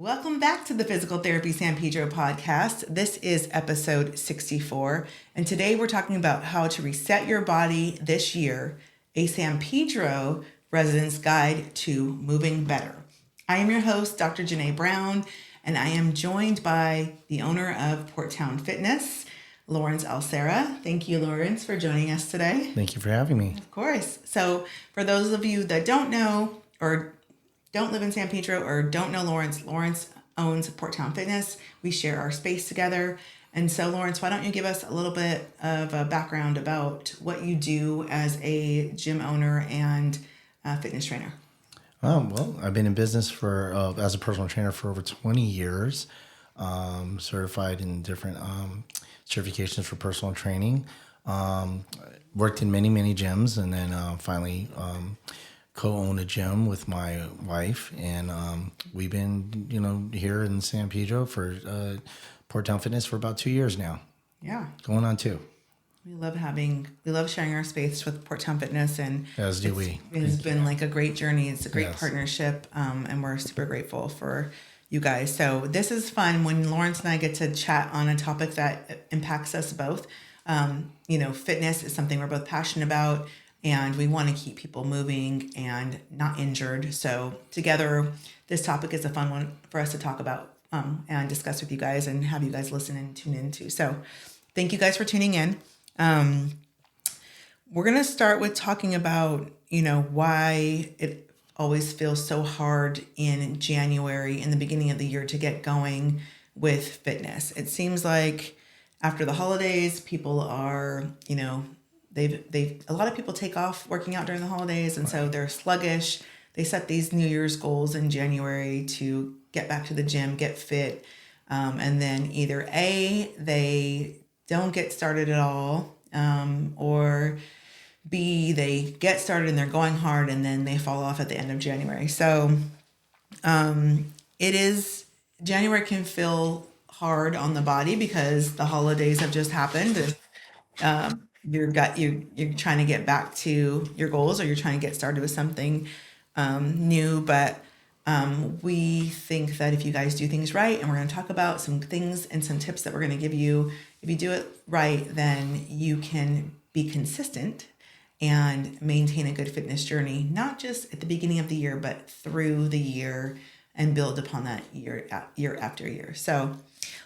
Welcome back to the Physical Therapy San Pedro podcast. This is episode 64, and today we're talking about how to reset your body this year, a San Pedro resident's guide to moving better. I am your host, Dr. Janae Brown, and I am joined by the owner of Port Town Fitness, Lawrence Alcera. Thank you, Lawrence, for joining us today. Thank you for having me. Of course. So for those of you that don't know or don't live in San Pedro or don't know Lawrence, Lawrence owns Port Town Fitness. We share our space together. And so, Lawrence, why don't you give us a little bit of a background about what you do as a gym owner and fitness trainer? Well, I've been in business for as a personal trainer for over 20 years, certified in different certifications for personal training. Worked in many gyms, and then finally co-own a gym with my wife, and we've been here in San Pedro for Port Town Fitness for about 2 years now. Yeah, going on 2. We love sharing our space with Port Town Fitness, and as do we. It's been like a great journey. It's a great partnership, and we're super grateful for you guys. So this is fun when Lawrence and I get to chat on a topic that impacts us both. Fitness is something we're both passionate about, and we want to keep people moving and not injured. So together, this topic is a fun one for us to talk about and discuss with you guys and have you guys listen and tune into. So thank you guys for tuning in. We're going to start with talking about, why it always feels so hard in January, in the beginning of the year, to get going with fitness. It seems like after the holidays, people are, a lot of people take off working out during the holidays, and so they're sluggish. They set these New Year's goals in January to get back to the gym, get fit, and then either A, they don't get started at all, or B, they get started and they're going hard and then they fall off at the end of January. So January can feel hard on the body because the holidays have just happened. You're trying to get back to your goals, or you're trying to get started with something new. But we think that if you guys do things right, and we're going to talk about some things and some tips that we're going to give you, if you do it right, then you can be consistent and maintain a good fitness journey, not just at the beginning of the year, but through the year, and build upon that year after year. So,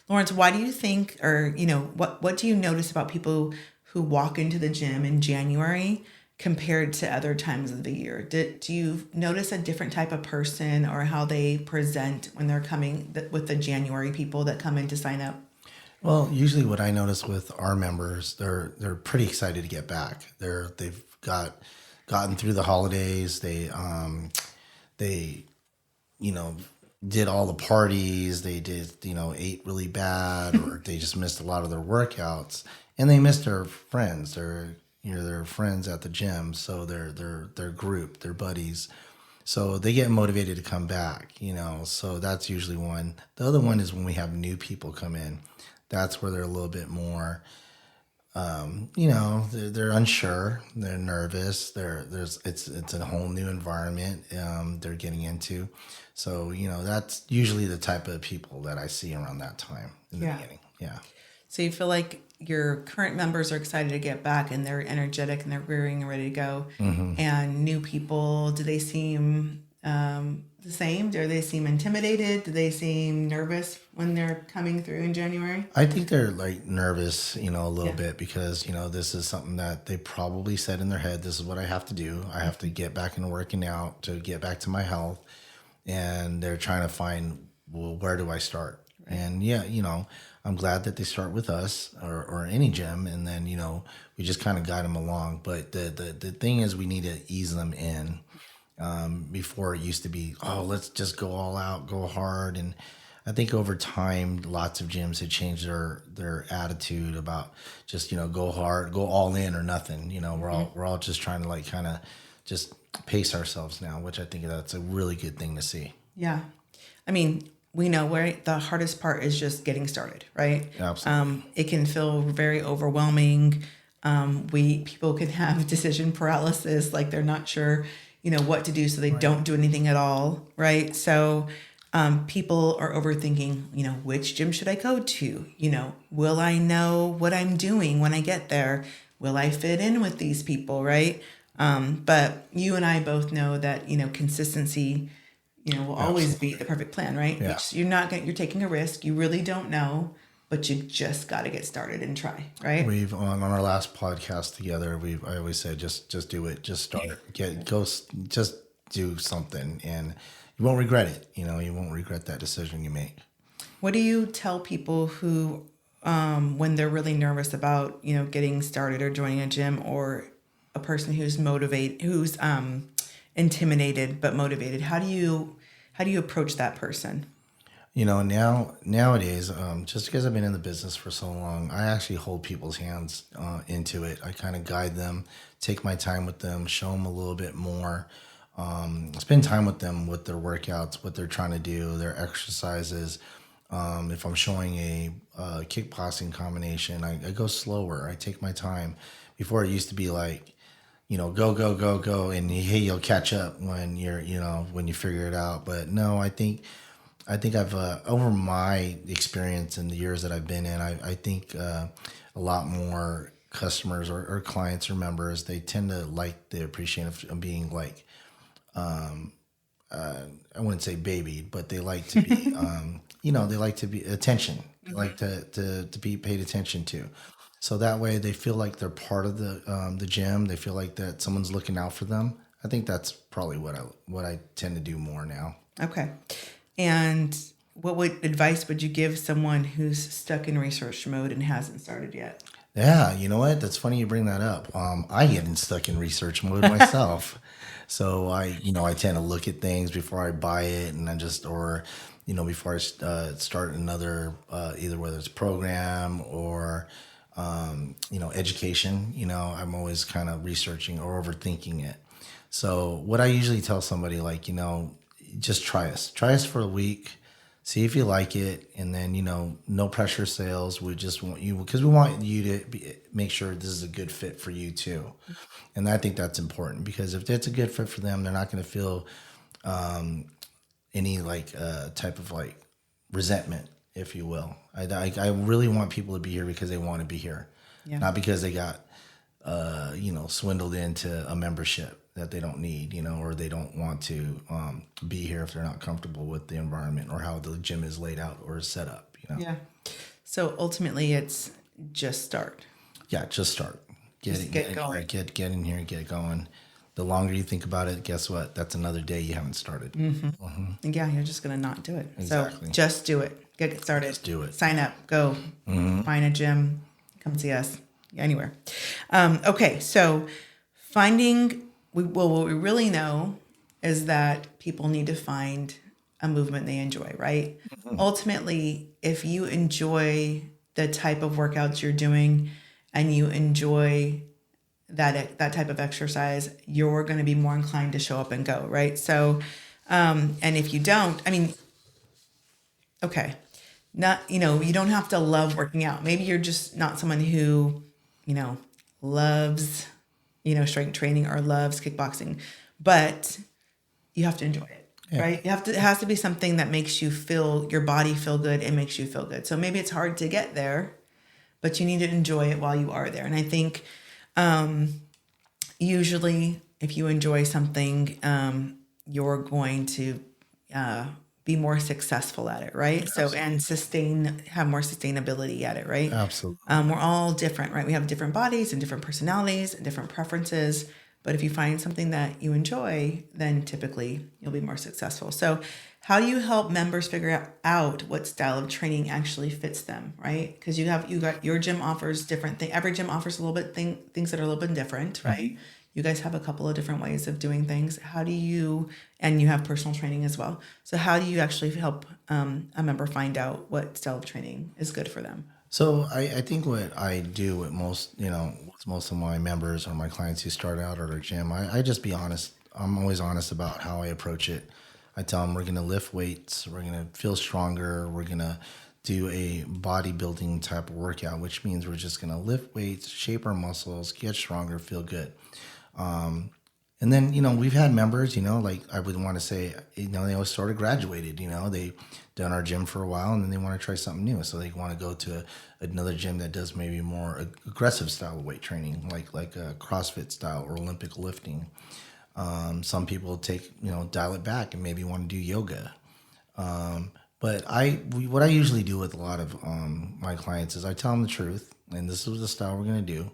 Lawrence, why do you think, or what do you notice about people who walk into the gym in January compared to other times of the year? Do you notice a different type of person, or how they present when they're coming with the January people that come in to sign up? Well, usually what I notice with our members, they're pretty excited to get back. They've gotten through the holidays. They did all the parties. They did ate really bad, or they just missed a lot of their workouts, and they missed their friends. Their friends at the gym, so their group, their buddies. So they get motivated to come back. So that's usually one. The other one is when we have new people come in. That's where they're a little bit more, they're unsure, they're nervous, it's a whole new environment they're getting into. So, that's usually the type of people that I see around that time in the beginning. Yeah. So you feel like your current members are excited to get back, and they're energetic and they're rearing and ready to go. Mm-hmm. And new people, do they seem the same? Do they seem intimidated? Do they seem nervous when they're coming through in January? I think they're nervous, a little bit, because, this is something that they probably said in their head, this is what I have to do. I have to get back into working out to get back to my health. And they're trying to find, well, where do I start? Right. And I'm glad that they start with us or any gym, and then, we just kind of guide them along. But the thing is, we need to ease them in. Before it used to be, let's just go all out, go hard. And I think over time, lots of gyms had changed their attitude about just, go hard, go all in or nothing. We're all just trying to kind of just pace ourselves now, which I think that's a really good thing to see. Yeah. I mean, we know where the hardest part is just getting started, right? Absolutely. It can feel very overwhelming. People can have decision paralysis, like they're not sure, what to do, so they don't do anything at all, right? So People are overthinking, which gym should I go to? Will I know what I'm doing when I get there? Will I fit in with these people, right? But you and I both know that, consistency, will always be the perfect plan, right? Yeah. You're taking a risk. You really don't know, but you just got to get started and try, right? We've on our last podcast together. I always said just do it, just start, just do something, and you won't regret it. You won't regret that decision you make. What do you tell people who, when they're really nervous about, getting started or joining a gym, or a person who's intimidated but motivated? How do you approach that person? Nowadays, just because I've been in the business for so long, I actually hold people's hands into it. I kind of guide them, take my time with them, show them a little bit more, spend time with them with their workouts, what they're trying to do, their exercises. If I'm showing a kickboxing combination, I go slower. I take my time. Before it used to be like, go, go, go, go, and hey, you'll catch up when when you figure it out. But no, I think I've over my experience in the years that I've been in, I think a lot more customers or clients or members, they tend to like the appreciation of being like, I wouldn't say babied, but they like to be, they like to be attention. They like to be paid attention to. So that way they feel like they're part of the gym. They feel like that someone's looking out for them. I think that's probably what I tend to do more now. Okay. And what advice would you give someone who's stuck in research mode and hasn't started yet? Yeah, you know what? That's funny you bring that up. I get stuck in research mode myself. So I tend to look at things before I buy it, and before I start another, either whether it's program or, education, I'm always kind of researching or overthinking it. So what I usually tell somebody, like, just try us for a week, see if you like it, and then no pressure sales. We just want you, because we want you to make sure this is a good fit for you too. And I think that's important, because if it's a good fit for them, they're not going to feel any type of like resentment, if you will. I really want people to be here because they want to be here, not because they got swindled into a membership that they don't need, or they don't want to be here if they're not comfortable with the environment or how the gym is laid out or is set up. Yeah. So ultimately, it's just start. Yeah, just start. Get going. Get in here and get going. The longer you think about it, guess what? That's another day you haven't started. Mm-hmm. Yeah, you're just going to not do it. Exactly. So just do it. Get started. Just do it. Sign up. Go. Find a gym. Come see us. Anywhere. Okay, so what we really know is that people need to find a movement they enjoy, right? Ultimately, if you enjoy the type of workouts you're doing and you enjoy that type of exercise, you're going to be more inclined to show up and go, right? So, and if you don't, you don't have to love working out. Maybe you're just not someone who, loves, strength training or loves kickboxing, but you have to enjoy it, right? It has to be something that makes you feel your body feel good and makes you feel good. So maybe it's hard to get there, but you need to enjoy it while you are there. And I think, usually if you enjoy something, you're going to, be more successful at it, right? Absolutely. So, and have more sustainability at it, right? Absolutely. We're all different, right? We have different bodies and different personalities and different preferences. But if you find something that you enjoy, then typically you'll be more successful. So how do you help members figure out what style of training actually fits them, right? Because you got your gym offers different things. Every gym offers a little bit things that are a little bit different, right? You guys have a couple of different ways of doing things. And you have personal training as well. So how do you actually help a member find out what style of training is good for them? So I think what I do with most of my members or my clients who start out at our gym, I just be honest. I'm always honest about how I approach it. I tell them we're going to lift weights, we're going to feel stronger, we're going to do a bodybuilding type of workout, which means we're just going to lift weights, shape our muscles, get stronger, feel good. And then, we've had members, like I would want to say, they always sort of graduated, they done our gym for a while and then they want to try something new. So they want to go to another gym that does maybe more aggressive style of weight training, like a CrossFit style or Olympic lifting. Some people dial it back and maybe want to do yoga. But what I usually do with a lot of my clients is I tell them the truth, and this is the style we're going to do,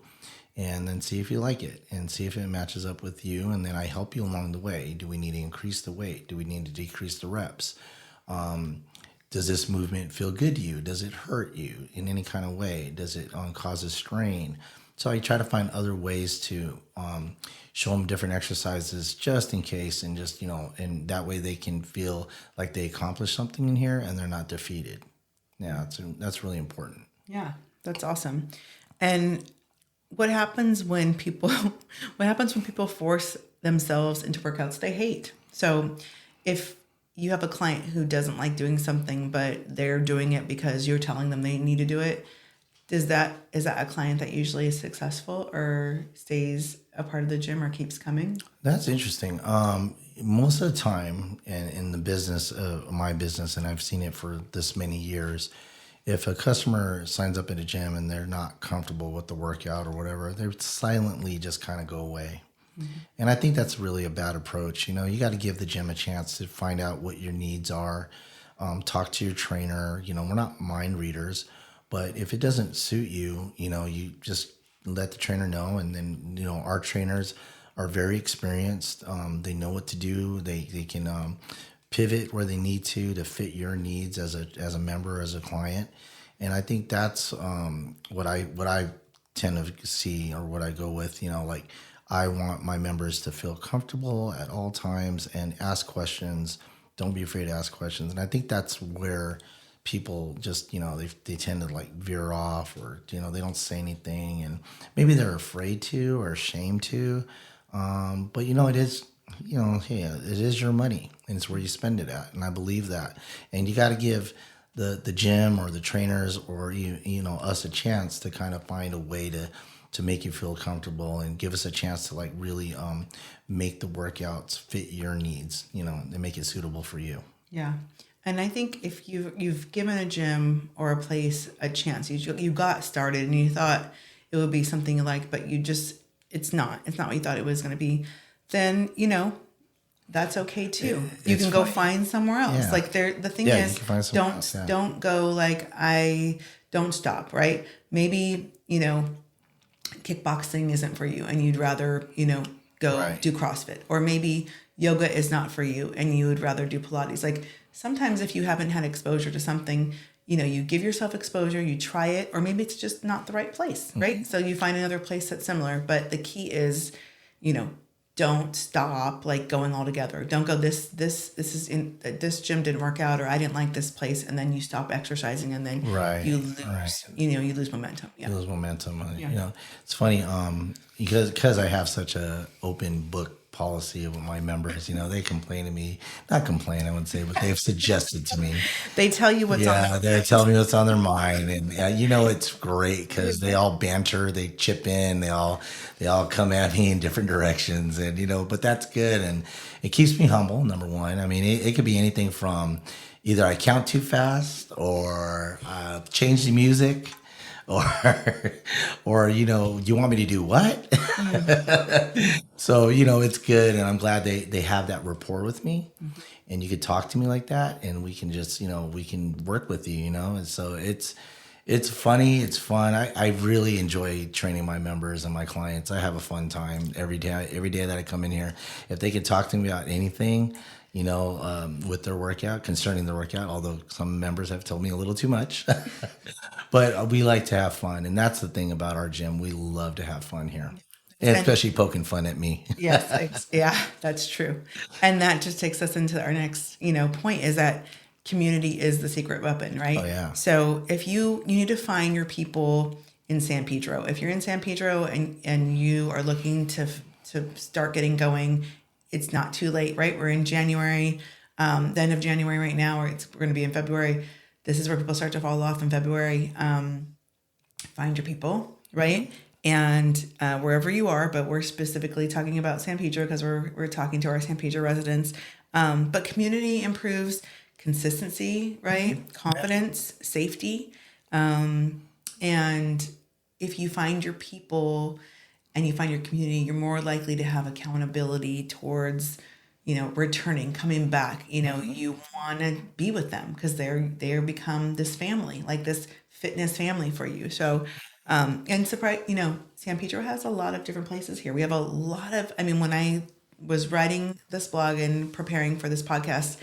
and then see if you like it and see if it matches up with you, and then I help you along the way. Do we need to increase the weight? Do we need to decrease the reps? Does this movement feel good to you? Does it hurt you in any kind of way? Does it cause a strain? So I try to find other ways to show them different exercises just in case, and just, and that way they can feel like they accomplished something in here and they're not defeated. Yeah, that's really important. Yeah, that's awesome. And what happens when people force themselves into workouts they hate? So if you have a client who doesn't like doing something, but they're doing it because you're telling them they need to do it, is that a client that usually is successful or stays a part of the gym or keeps coming? That's interesting. Most of the time, and in the business, my business, and I've seen it for this many years, if a customer signs up at a gym and they're not comfortable with the workout or whatever, they silently just kind of go away. Mm-hmm. And I think that's really a bad approach. You got to give the gym a chance to find out what your needs are. Talk to your trainer. We're not mind readers. But if it doesn't suit you, you just let the trainer know. And then, our trainers are very experienced. They know what to do. They can pivot where they need to fit your needs as a member, as a client. And I think that's what I tend to see, or what I go with. Like, I want my members to feel comfortable at all times and ask questions. Don't be afraid to ask questions. And I think that's where people just, they tend to like veer off, or, they don't say anything, and maybe they're afraid to or ashamed to. But it is, hey, it is your money and it's where you spend it at. And I believe that. And you got to give the gym or the trainers or us a chance to kind of find a way to make you feel comfortable, and give us a chance to like really make the workouts fit your needs, and make it suitable for you. Yeah. And I think if you've given a gym or a place a chance, you got started and you thought it would be something you like, but it's not what you thought it was going to be, then, that's okay too. You can go find somewhere else. Yeah. Like the thing is, don't go like, I don't stop, right? Maybe, kickboxing isn't for you and you'd rather, go do CrossFit, or maybe yoga is not for you and you would rather do Pilates. Like, sometimes if you haven't had exposure to something, you give yourself exposure, you try it, or maybe it's just not the right place, right? Mm-hmm. So you find another place that's similar. But the key is, don't stop like going all together. Don't go this gym didn't work out, or I didn't like this place, and then you stop exercising and then you lose you lose momentum. Yeah. You lose momentum. Yeah. It's funny because I have such a open book policy with my members. They complain to me, not complain, I wouldn't say, but they've suggested to me. They tell you what's on their mind. They're telling me what's on their mind. And it's great because they all banter, they chip in, they all come at me in different directions. And, but that's good. And it keeps me humble, number one. I mean, it could be anything from either I count too fast, or change the music, or you want me to do what? So it's good, and I'm glad they have that rapport with me, mm-hmm. and you could talk to me like that, and we can just we can work with you, and so it's funny, it's fun. I really enjoy training my members and my clients. I have a fun time every day that I come in here. If they could talk to me about anything, with their workout, concerning their workout, although some members have told me a little too much. But we like to have fun. And that's the thing about our gym. We love to have fun here. And especially poking fun at me. Yes. Yeah, that's true. And that just takes us into our next, point, is that community is the secret weapon, right? Oh, yeah. So if you need to find your people in San Pedro. If you're in San Pedro and you are looking to start getting going, it's not too late, right? We're in January, the end of January right now, or we're going to be in February. This is where people start to fall off in February. Find your people, right? And wherever you are, but we're specifically talking about San Pedro because we're talking to our San Pedro residents. But community improves consistency, right? Confidence, safety. And if you find your people and you find your community, you're more likely to have accountability towards, returning, coming back. You want to be with them because they're become this family, like this fitness family for you. So, and surprise, San Pedro has a lot of different places here. We have a lot of, I mean, when I was writing this blog and preparing for this podcast,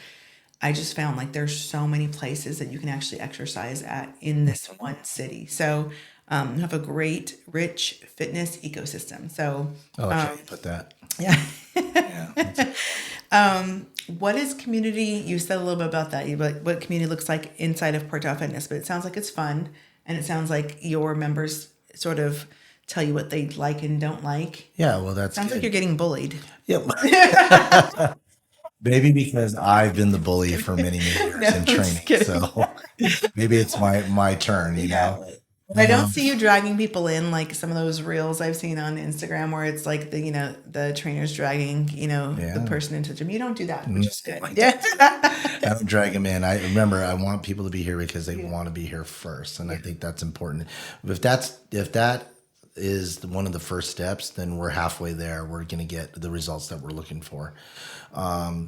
I just found like there's so many places that you can actually exercise at in this one city. So you have a great, rich fitness ecosystem. So I like how you put that. yeah. Yeah. What is community? You said a little bit about that. What community looks like inside of Portal Fitness, but it sounds like it's fun, and it sounds like your members sort of tell you what they like and don't like. Yeah, well, that's Sounds like good. you're getting bullied. Yep. Maybe because I've been the bully for many, many No, years in I'm training. just kidding. So maybe it's my turn, you know? I don't see you dragging people in like some of those reels I've seen on Instagram where it's like the trainers dragging, the Yeah. person into the gym. You don't do that, which is good. Like Yeah. I don't drag them in. I remember I want people to be here because they want to be here first. And I think that's important. If that is one of the first steps, then we're halfway there. We're going to get the results that we're looking for.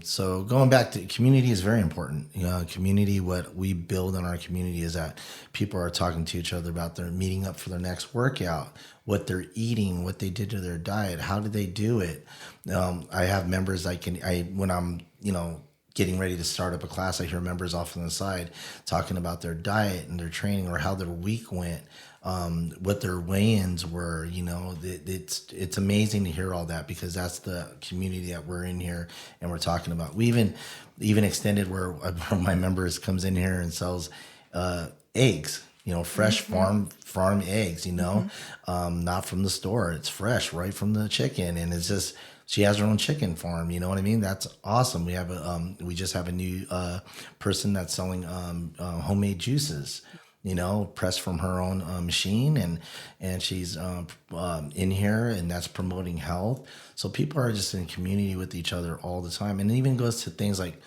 So going back to community is very important. Community, what we build in our community is that people are talking to each other about their meeting up for their next workout, what they're eating, what they did to their diet, how did they do it. I have members when I'm, getting ready to start up a class, I hear members off on the side talking about their diet and their training or how their week went, what their weigh-ins were. It's amazing to hear all that because that's the community that we're in here and we're talking about. We even extended where one of my members comes in here and sells eggs. Fresh farm eggs. Not from the store. It's fresh right from the chicken, and it's just. She has her own chicken farm. You know what I mean? That's awesome. We just have a new person that's selling homemade juices. Pressed from her own machine, and she's in here, and that's promoting health. So people are just in community with each other all the time, and it even goes to things like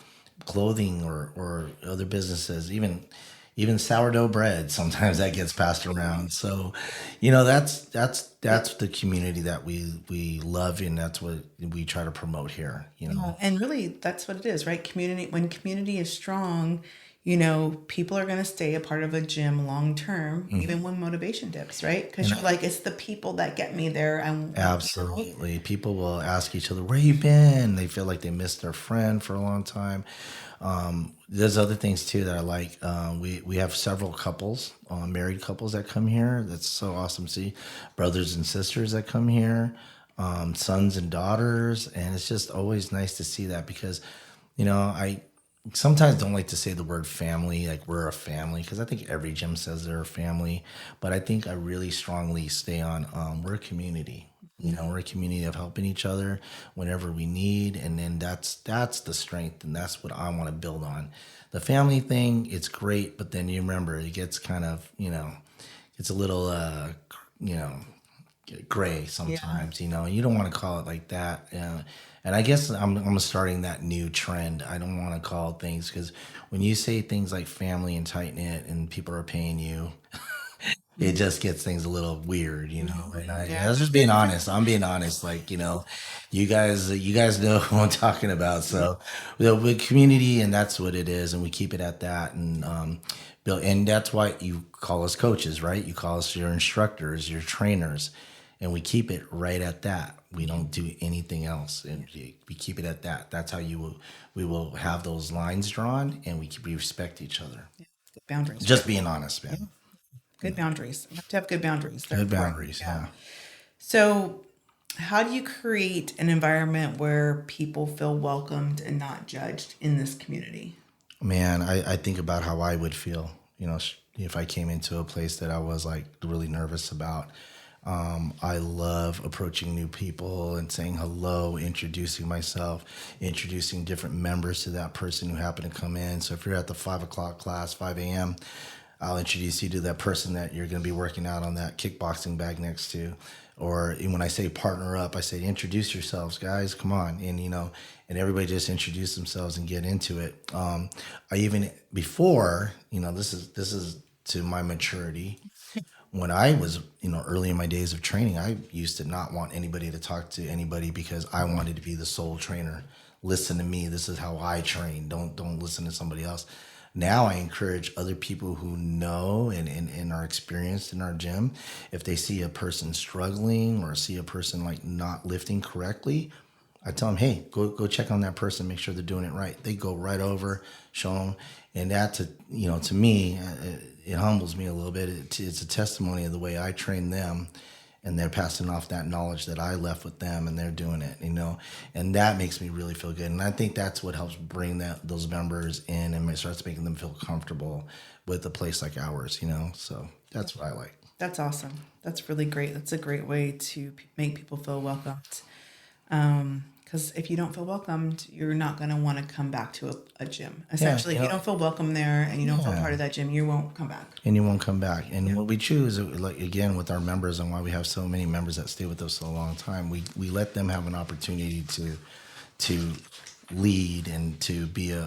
clothing or other businesses, even sourdough bread. Sometimes that gets passed around. So, that's the community that we love, and that's what we try to promote here. And really, that's what it is, right? When community is strong, people are going to stay a part of a gym long term, even when motivation dips, right? Because you're like, it's the people that get me there. Absolutely. People will ask each other, where you been? They feel like they missed their friend for a long time. There's other things too that I like. We have several couples, married couples that come here. That's so awesome to see. Brothers and sisters that come here, sons and daughters. And it's just always nice to see that because, I sometimes don't like to say the word family, like we're a family, because I think every gym says they're a family. But I think I really strongly stay on we're a community. We're a community of helping each other whenever we need, and then that's the strength, and that's what I want to build on. The family thing, it's great, but then you remember it gets kind of, it's a little, gray sometimes. You don't want to call it like that. And I guess I'm starting that new trend. I don't want to call things because when you say things like family and tight knit, and people are paying you. It just gets things a little weird, And I was just being honest. I'm being honest. Like, you guys know who I'm talking about. So, with community, and that's what it is, and we keep it at that. And and that's why you call us coaches, right? You call us your instructors, your trainers, and we keep it right at that. We don't do anything else, and we keep it at that. That's how we will have those lines drawn, and we respect each other. Boundaries. Just being honest, man. Good boundaries. You have to have good boundaries. They're Good important. boundaries, yeah. So, how do you create an environment where people feel welcomed and not judged in this community? Man, I think about how I would feel, if I came into a place that I was like really nervous about. I love approaching new people and saying hello, introducing myself, introducing different members to that person who happened to come in. So if you're at the 5 o'clock class, 5 a.m., I'll introduce you to that person that you're going to be working out on that kickboxing bag next to. Or when I say partner up, I say introduce yourselves, guys. Come on, and and everybody just introduce themselves and get into it. I even before this is to my maturity. When I was early in my days of training, I used to not want anybody to talk to anybody because I wanted to be the sole trainer. Listen to me. This is how I train. Don't listen to somebody else. Now I encourage other people who know and are experienced in our gym. If they see a person struggling or see a person like not lifting correctly, I tell them, hey, go check on that person, make sure they're doing it right. They go right over, show them, and that to me, it humbles me a little bit. It's a testimony of the way I train them, and they're passing off that knowledge that I left with them, and they're doing it, and that makes me really feel good. And I think that's what helps bring those members in, and it starts making them feel comfortable with a place like ours, So that's what I like. That's awesome. That's really great. That's a great way to make people feel welcomed. Because if you don't feel welcomed, you're not going to want to come back to a gym. Essentially, if you don't feel welcome there and you don't feel part of that gym, you won't come back. And you won't come back. And what we choose, like again, with our members and why we have so many members that stay with us for a long time, we let them have an opportunity to lead and to be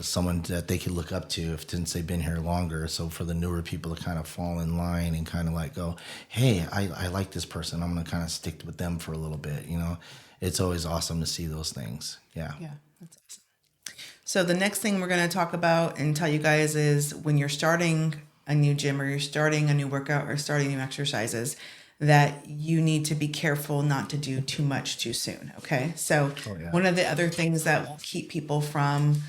someone that they can look up to since they've been here longer. So for the newer people to kind of fall in line and kind of like go, hey, I like this person. I'm going to kind of stick with them for a little bit. It's always awesome to see those things. Yeah. Yeah, that's awesome. So the next thing we're going to talk about and tell you guys is when you're starting a new gym or you're starting a new workout or starting new exercises, that you need to be careful not to do too much too soon. Okay. So one of the other things that will keep people falling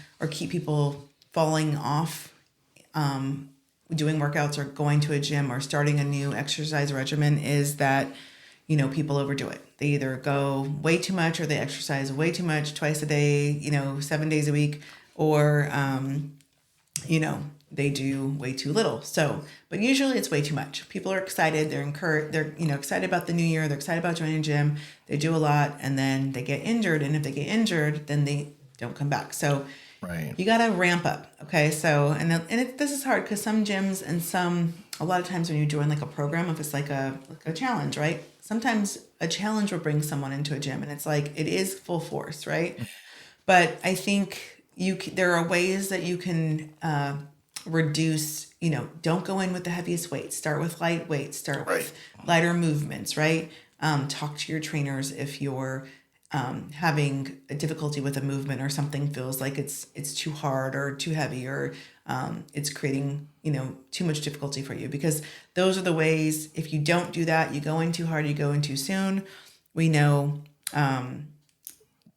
off doing workouts or going to a gym or starting a new exercise regimen is that, people overdo it. They either go way too much or they exercise way too much twice a day, 7 days a week, or, they do way too little. So, but usually it's way too much. People are excited. They're encouraged. They're, excited about the new year. They're excited about joining a gym. They do a lot and then they get injured. And if they get injured, then they don't come back. So you got to ramp up. Okay. So, this is hard because some gyms and a lot of times when you join like a program, if it's like a challenge, right? Sometimes a challenge will bring someone into a gym and it's like, it is full force, right? But I think there are ways that you can, reduce, don't go in with the heaviest weights. Start with light weights, start with lighter movements, right? Talk to your trainers if you're having a difficulty with a movement or something feels like it's too hard or too heavy or it's creating, too much difficulty for you, because those are the ways. If you don't do that, you go in too hard, you go in too soon. We know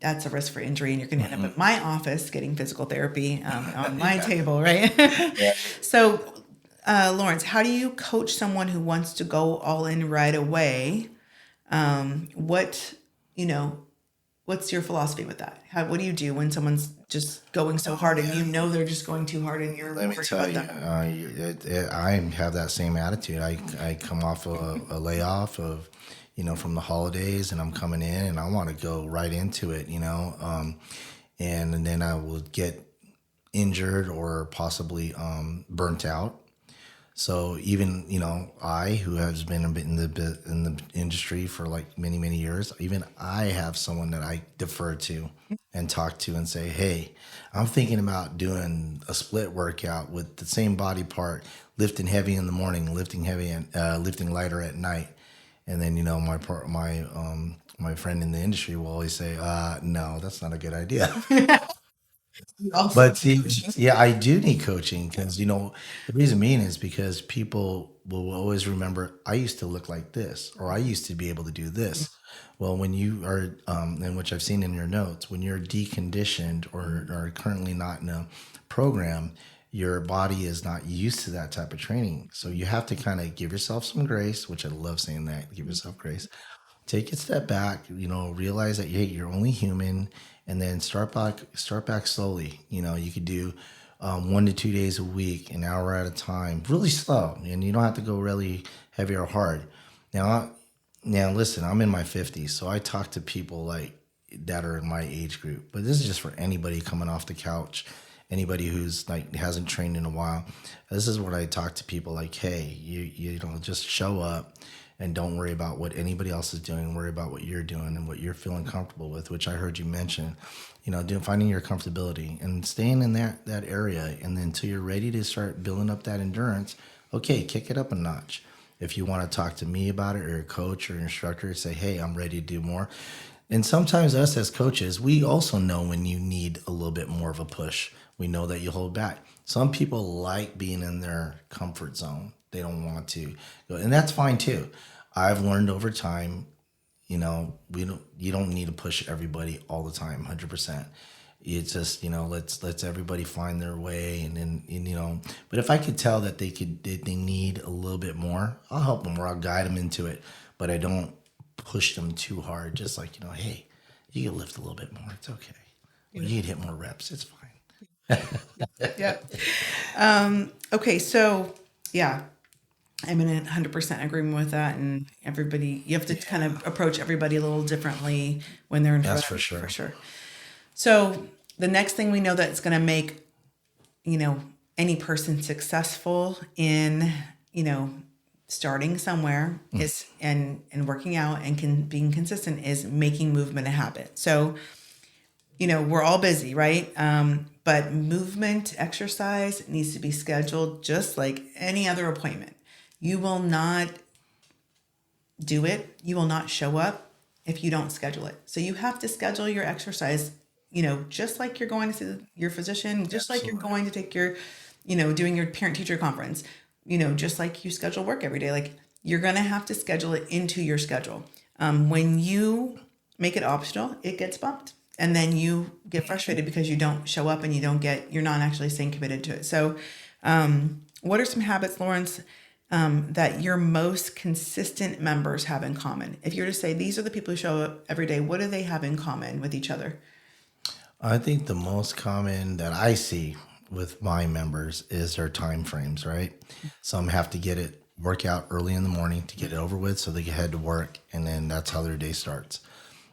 that's a risk for injury, and you're going to end up at my office getting physical therapy on my table, right? So, Lawrence, how do you coach someone who wants to go all in right away? What's your philosophy with that? What do you do when someone's just going so hard and they're just going too hard and you're Let me tell you, I have that same attitude. I come off a layoff of from the holidays, and I'm coming in and I want to go right into it, and then I will get injured or possibly burnt out. So even, I, who has been a bit in the industry for like many, many years, even I have someone that I defer to and talk to and say, hey, I'm thinking about doing a split workout with the same body part, lifting heavy in the morning, lifting heavy and lifting lighter at night. And then, my friend in the industry will always say, no, that's not a good idea. But see, yeah, I do need coaching because, the reason being is because people will always remember, I used to look like this, or I used to be able to do this. Well, when you are, and which I've seen in your notes, when you're deconditioned or are currently not in a program, your body is not used to that type of training. So you have to kind of give yourself some grace, which I love saying that, give yourself grace. Take a step back, realize that, hey, you're only human, and then start back slowly. You could do 1 to 2 days a week, an hour at a time, really slow. And you don't have to go really heavy or hard. Now listen, I'm in my 50s, so I talk to people like that are in my age group, but this is just for anybody coming off the couch anybody who's like hasn't trained in a while, this is what I talk to people like, hey, you know, just show up and don't worry about what anybody else is doing. Worry about what you're doing and what you're feeling comfortable with, which I heard you mention. You know, finding your comfortability and staying in that area, and then until you're ready to start building up that endurance, okay, kick it up a notch. If you want to talk to me about it, or a coach or instructor, say, hey, I'm ready to do more. And sometimes us as coaches, we also know when you need a little bit more of a push. We know that you hold back. Some people like being in their comfort zone. They don't want to go, and that's fine too. I've learned over time, you know, you don't need to push everybody all the time, 100%. It's just, you know, let's everybody find their way, and then, you know. But if I could tell that they need a little bit more, I'll help them or I'll guide them into it. But I don't push them too hard. Just like, you know, hey, you can lift a little bit more. It's okay. Or you can hit more reps. It's fine. Yeah. Okay. So yeah, I'm in 100% agreement with that. And everybody, you have to kind of approach everybody a little differently when they're in front That's of for sure. For sure. So the next thing we know that's going to make, you know, any person successful in, you know, starting somewhere is and working out and being consistent is making movement a habit. So, you know, we're all busy, right? But movement, exercise needs to be scheduled just like any other appointment. You will not do it. You will not show up if you don't schedule it. So you have to schedule your exercise, you know, just like you're going to see your physician, just like you're going to take your, you know, doing your parent teacher conference, you know, just like you schedule work every day. Like you're going to have to schedule it into your schedule. When you make it optional, it gets bumped. And then you get frustrated because you don't show up and you're not actually staying committed to it. So what are some habits, Lawrence, that your most consistent members have in common? If you're to say, these are the people who show up every day, what do they have in common with each other? I think the most common that I see with my members is their time frames, right? Some have to get it work out early in the morning to get it over with so they can head to work, and then that's how their day starts.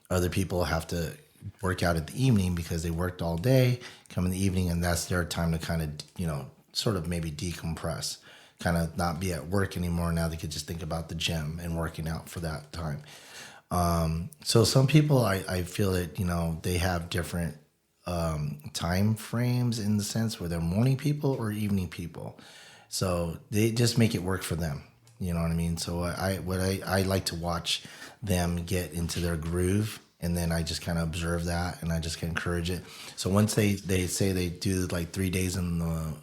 Other people have to work out at the evening because they worked all day, come in the evening, and that's their time to kind of, you know, sort of maybe decompress, kind of not be at work anymore. Now they could just think about the gym and working out for that time. So some people, I feel that, you know, they have different time frames in the sense where they're morning people or evening people. So they just make it work for them. You know what I mean? So I like to watch them get into their groove, and then I just kind of observe that, and I just encourage it. So once they say they do like 3 days in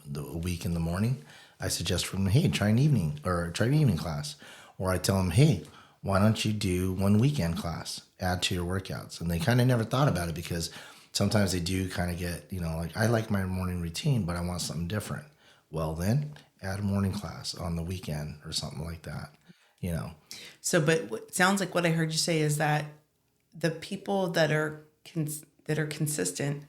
the week in the morning, I suggest for them, hey, try an evening class. Or I tell them, hey, why don't you do one weekend class, add to your workouts? And they kind of never thought about it because sometimes they do kind of get, you know, like, I like my morning routine, but I want something different. Well, then add a morning class on the weekend or something like that, you know. So, but what sounds like what I heard you say is that the people that are consistent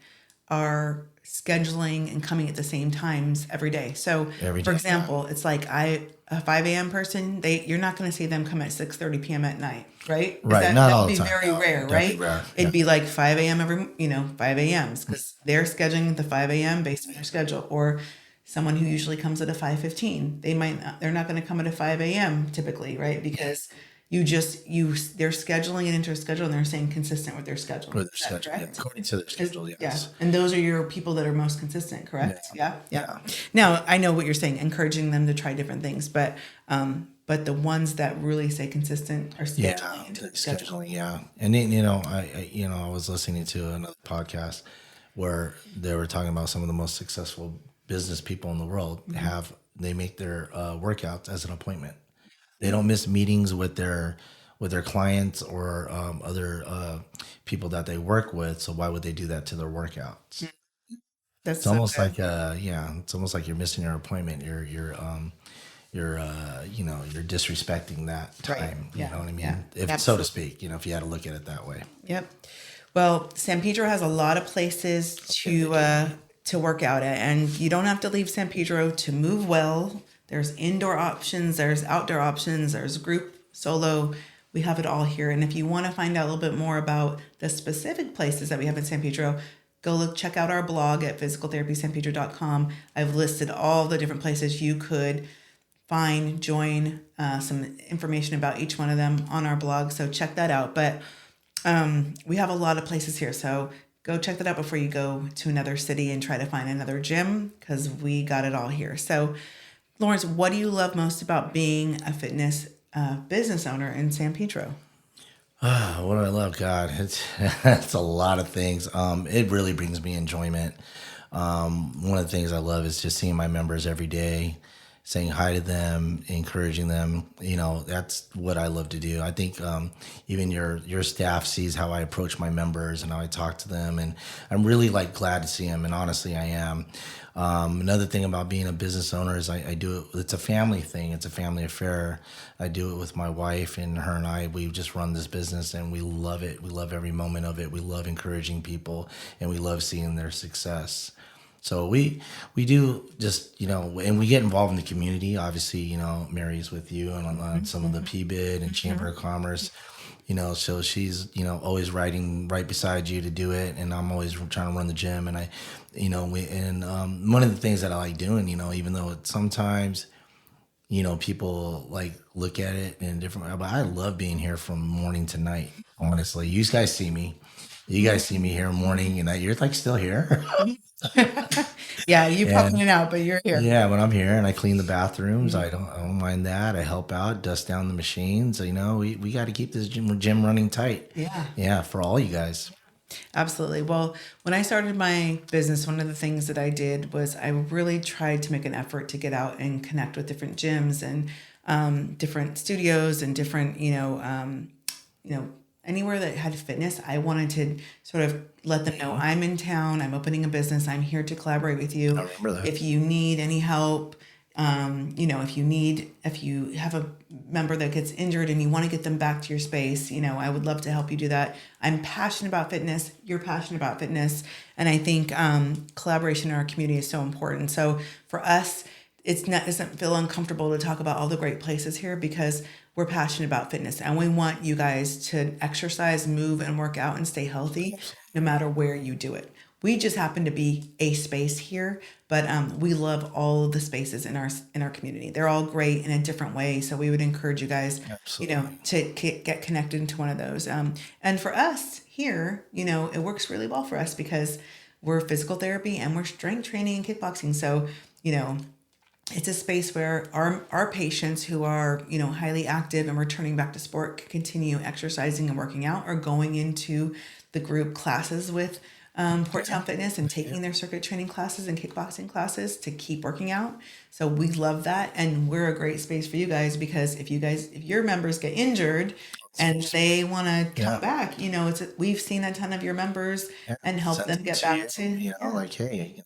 are scheduling and coming at the same times every day. So, Every for day. example, it's like a 5 a.m. person. You're not going to see them come at 6:30 p.m. at night, right? Right, not all That'd the be time. very No, rare, definitely right? rare, It'd yeah. be like 5 a.m. 5 a.m.s because they're scheduling the 5 a.m. based on their schedule. Or someone who usually comes at a 5:15, they're not going to come at a 5 a.m. typically, right? Because they're scheduling it into a schedule and they're staying consistent with their schedule. Or their Is that schedule, yeah, correct? according to their schedule, Yeah. yes. And those are your people that are most consistent, correct? Yeah. Yeah. Now, I know what you're saying, encouraging them to try different things, but the ones that really stay consistent are scheduling into the schedule. Scheduling, yeah. And then, you know, I was listening to another podcast where they were talking about some of the most successful business people in the world they make their workouts as an appointment. They don't miss meetings with their clients or other people that they work with. So why would they do that to their workouts? That's It's so almost good. like it's almost like you're missing your appointment. You're you know, you're disrespecting that Right. time. Yeah. You know what I mean? Yeah. If so to Absolutely. speak, you know, if you had to look at it that way. Yep. Well, San Pedro has a lot of places to work out at, and you don't have to leave San Pedro to move well. There's indoor options, there's outdoor options, there's group, solo. We have it all here. And if you want to find out a little bit more about the specific places that we have in San Pedro, check out our blog at physicaltherapysanpedro.com. I've listed all the different places you could find, join, some information about each one of them on our blog. So check that out. But we have a lot of places here. So go check that out before you go to another city and try to find another gym, because we got it all here. So, Lawrence, what do you love most about being a fitness business owner in San Pedro? What do I love? God, it's a lot of things. It really brings me enjoyment. One of the things I love is just seeing my members every day, saying hi to them, encouraging them. That's what I love to do. I think even your staff sees how I approach my members and how I talk to them, and I'm really like glad to see them. And honestly, I am. Another thing about being a business owner is I do it. It's a family thing. It's a family affair. I do it with my wife, and her and I. We just run this business, and we love it. We love every moment of it. We love encouraging people, and we love seeing their success. So we do just, and we get involved in the community. Obviously, Mary's with you and on some of the PBID and Chamber of Commerce. So she's, always riding right beside you to do it. And I'm always trying to run the gym. And one of the things that I like doing, even though sometimes, people like look at it in a different way, but I love being here from morning to night. Honestly, you guys see me. You guys see me here morning and night. You're like still here. Yeah, you pop in And and out, but you're here. yeah, when I'm here and I clean the bathrooms, I don't mind that. I help out, dust down the machines. We got to keep this gym running tight. Yeah. Yeah, for all you guys. Absolutely. Well, when I started my business, one of the things that I did was I really tried to make an effort to get out and connect with different gyms and different studios and different, anywhere that had fitness. I wanted to sort of let them know I'm in town, I'm opening a business, I'm here to collaborate with you. I remember that. If you need any help, if you have a member that gets injured and you want to get them back to your space, I would love to help you do that. I'm passionate about fitness. You're passionate about fitness. And I think collaboration in our community is so important. So for us, it doesn't feel uncomfortable to talk about all the great places here, because we're passionate about fitness and we want you guys to exercise, move, and work out and stay healthy no matter where you do it. We just happen to be a space here, but we love all of the spaces in our community. They're all great in a different way. So we would encourage you guys, to get connected into one of those. And for us here, it works really well for us because we're physical therapy and we're strength training and kickboxing. So, it's a space where our patients who are, highly active and returning back to sport can continue exercising and working out, or going into the group classes with Port Town Fitness and taking their circuit training classes and kickboxing classes to keep working out. So we love that. And we're a great space for you guys, because if your members get injured and they want to come back, we've seen a ton of your members and help them get back to, Hey,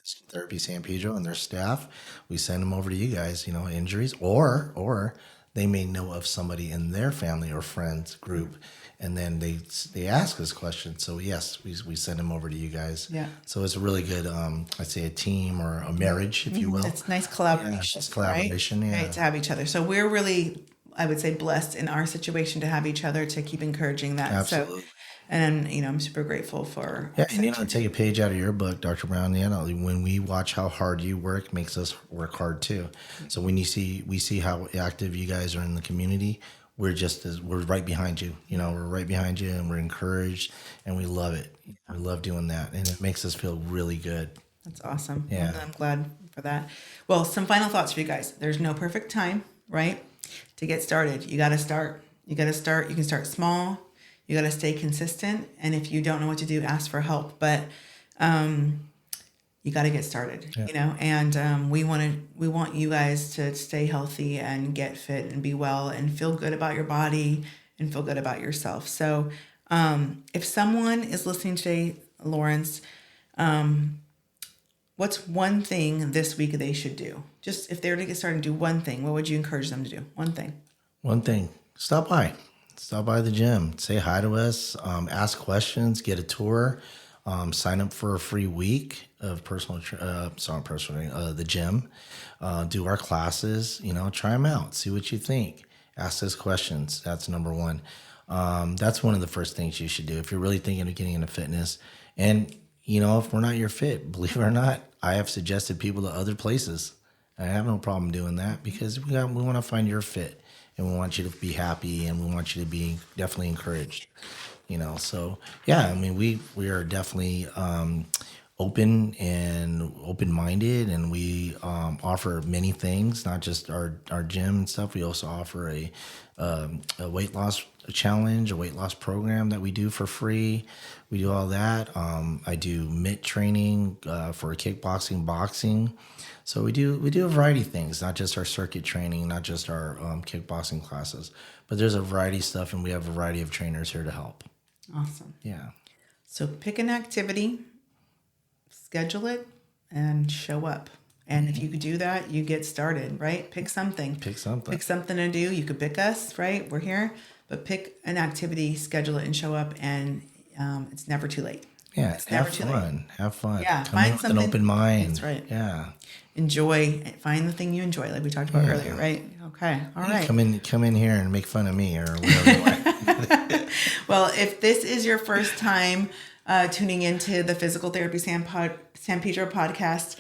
Physical Therapy San Pedro and their staff, we send them over to you guys, injuries, or they may know of somebody in their family or friends group, and then they ask us questions. So yes, we send them over to you guys. Yeah. So it's a really good, I'd say a team or a marriage, if you will. It's nice collaboration. Yeah, it's collaboration, right? yeah. Right, to have each other. So we're really, I would say, blessed in our situation to have each other to keep encouraging that. Absolutely. So, and I'm super grateful for. Yeah, and take a page out of your book, Dr. Brown. When we watch how hard you work, makes us work hard too. So when we see how active you guys are in the community, we're right behind you. We're right behind you, and we're encouraged, and we love it. We love doing that, and it makes us feel really good. That's awesome. Yeah. I'm glad for that. Well, some final thoughts for you guys. There's no perfect time, right? To get started, you got to start. You can start small. You got to stay consistent. And if you don't know what to do, ask for help. But you got to get started, and we want you guys to stay healthy and get fit and be well and feel good about your body and feel good about yourself. So if someone is listening today, Lawrence, what's one thing this week they should do? Just if they were to get started and do one thing, what would you encourage them to do? One thing. One thing. Stop by the gym, say hi to us, ask questions, get a tour, sign up for a free week of the gym, do our classes, try them out, see what you think, ask us questions. That's number one. That's one of the first things you should do if you're really thinking of getting into fitness. And, if we're not your fit, believe it or not, I have suggested people to other places. I have no problem doing that because we want to find your fit and we want you to be happy and we want you to be definitely encouraged. So yeah, I mean, we are definitely open and open-minded, and we offer many things, not just our gym and stuff. We also offer a weight loss challenge, a weight loss program that we do for free. We do all that. I do mitt training for kickboxing, boxing. So we do a variety of things, not just our circuit training, not just our kickboxing classes, but there's a variety of stuff, and we have a variety of trainers here to help. Awesome. Yeah. So pick an activity, schedule it, and show up. And if you could do that, you get started, right? Pick something. Pick something. Pick something to do. You could pick us, right? We're here. But pick an activity, schedule it, and show up. And it's never too late. Yeah, It's never too late. Have fun. Yeah, Come find in with an something- open mind. That's right. Yeah. Enjoy. Find the thing you enjoy, like we talked about earlier, right? Okay. All right. Come in here and make fun of me or whatever you want. Well, if this is your first time tuning into the Physical Therapy San Pedro podcast,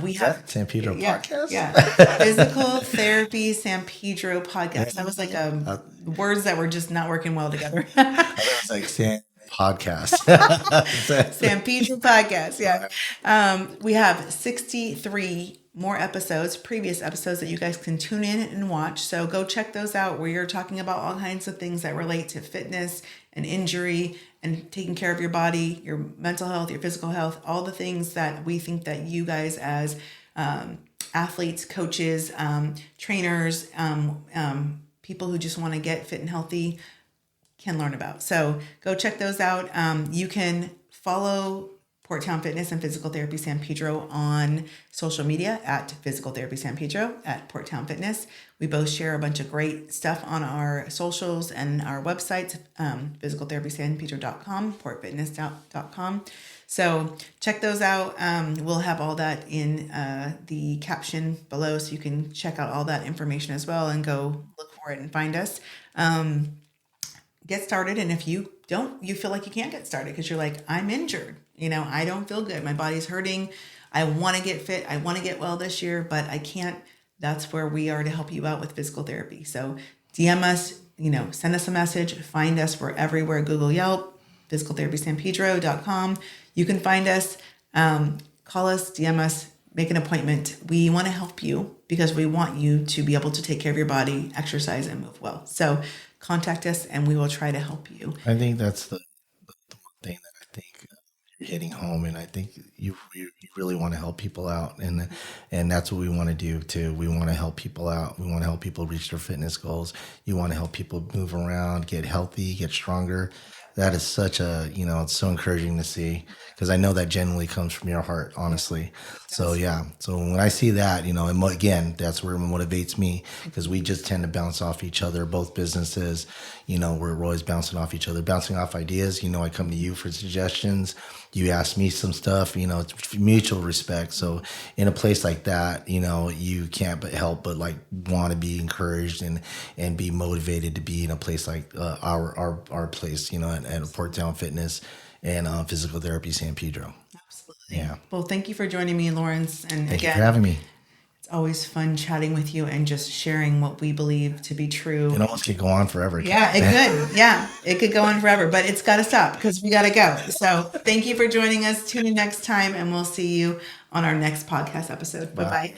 we have San Pedro podcast? Yeah, Physical Therapy San Pedro podcast. That was like words that were just not working well together. It's like San podcast. San Pedro podcast. Yeah. We have 63 more episodes, previous episodes that you guys can tune in and watch. So go check those out where you're talking about all kinds of things that relate to fitness and injury and taking care of your body, your mental health, your physical health, all the things that we think that you guys as athletes, coaches, trainers, people who just want to get fit and healthy can learn about. So go check those out. You can follow Port Town Fitness and Physical Therapy San Pedro on social media at Physical Therapy San Pedro, at Port Town Fitness. We both share a bunch of great stuff on our socials and our websites, physicaltherapysanpedro.com, portfitness.com. So check those out. We'll have all that in the caption below, so you can check out all that information as well and go look for it and find us. Get started. And if you don't, you feel like you can't get started because you're like, I'm injured. I don't feel good. My body's hurting. I want to get fit. I want to get well this year, but I can't. That's where we are to help you out with physical therapy. So DM us, send us a message, find us. We're everywhere. Google, Yelp, physicaltherapysanpedro.com. You can find us, call us, DM us, make an appointment. We want to help you because we want you to be able to take care of your body, exercise, and move well. So contact us and we will try to help you. I think that's the one thing that I think you're hitting home, and I think you really want to help people out, and that's what we want to do too. We want to help people out. We want to help people reach their fitness goals. You want to help people move around, get healthy, get stronger. That is such a, it's so encouraging to see, because I know that genuinely comes from your heart, honestly. So yeah, so when I see that, and again, that's where it motivates me, because we just tend to bounce off each other, both businesses. We're always bouncing off each other, bouncing off ideas. I come to you for suggestions. You ask me some stuff, it's mutual respect. So in a place like that, you can't help but like want to be encouraged and be motivated to be in a place like our place, at Port Town Fitness and Physical Therapy San Pedro. Absolutely. Yeah. Well, thank you for joining me, Lawrence. And Thank you again, for having me. it's always fun chatting with you and just sharing what we believe to be true. It almost could go on forever. Yeah, it could. Yeah, it could go on forever, but it's got to stop because we got to go. So thank you for joining us. Tune in next time, and we'll see you on our next podcast episode. Bye-bye.